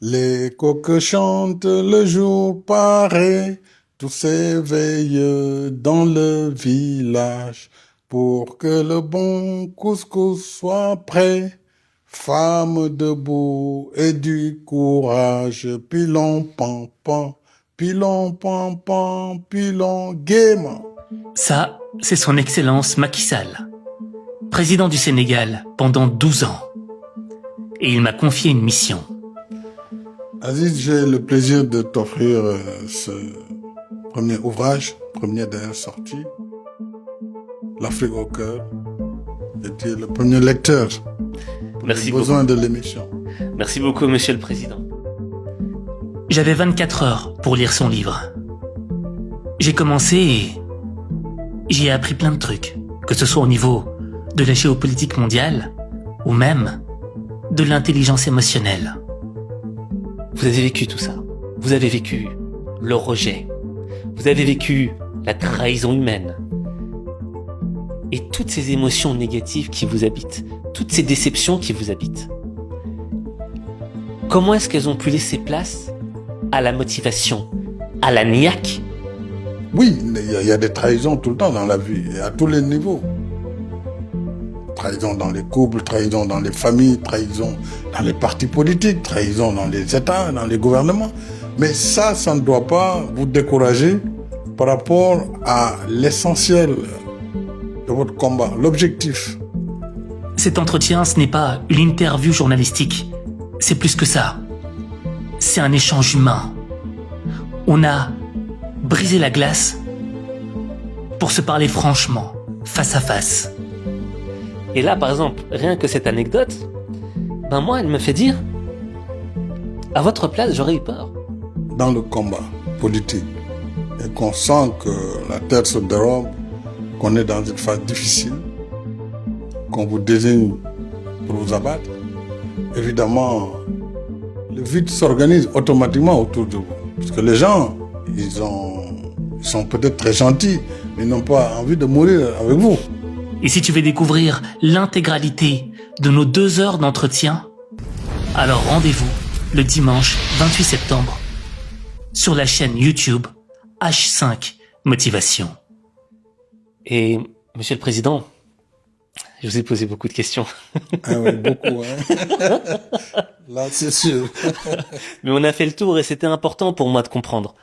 Les coqs chantent le jour paraît, tous s'éveillent dans le village pour que le bon couscous soit prêt. Femme debout et du courage, pilon pan pan, pilon pan pan, pilon gaiement. Ça, c'est son Excellence Macky Sall, président du Sénégal pendant 12 ans. Et il m'a confié une mission. Aziz, j'ai le plaisir de t'offrir ce premier ouvrage, premier d'ailleurs sorti, L'Afrique au cœur. Et tu es le premier lecteur. Merci J'ai beaucoup. besoin de l'émission. Merci beaucoup, Monsieur le Président. J'avais 24 heures pour lire son livre. J'ai commencé et j'y ai appris plein de trucs, que ce soit au niveau de la géopolitique mondiale ou même de l'intelligence émotionnelle. Vous avez vécu tout ça. Vous avez vécu le rejet. Vous avez vécu la trahison humaine. Et toutes ces émotions négatives qui vous habitent. Toutes ces déceptions qui vous habitent. Comment est-ce qu'elles ont pu laisser place à la motivation, à la niaque? Oui, il y a des trahisons tout le temps dans la vie, et à tous les niveaux. Trahison dans les couples, trahison dans les familles, trahison dans les partis politiques, trahison dans les États, dans les gouvernements. Mais ça ne doit pas vous décourager par rapport à l'essentiel de votre combat, l'objectif. Cet entretien, ce n'est pas une interview journalistique. C'est plus que ça. C'est un échange humain. On a brisé la glace pour se parler franchement, face à face. Et là, par exemple, rien que cette anecdote, moi, elle me fait dire, à votre place, j'aurais eu peur. Dans le combat politique, et qu'on sent que la terre se dérobe, qu'on est dans une phase difficile, qu'on vous désigne pour vous abattre, évidemment, le vide s'organise automatiquement autour de vous. Parce que les gens, ils sont peut-être très gentils, mais ils n'ont pas envie de mourir avec vous. Et si tu veux découvrir l'intégralité de nos 2 heures d'entretien, alors rendez-vous le dimanche 28 septembre sur la chaîne YouTube H5 Motivation. Et, Monsieur le Président, je vous ai posé beaucoup de questions. Ah oui, beaucoup, hein. Là, c'est sûr. Mais on a fait le tour et c'était important pour moi de comprendre.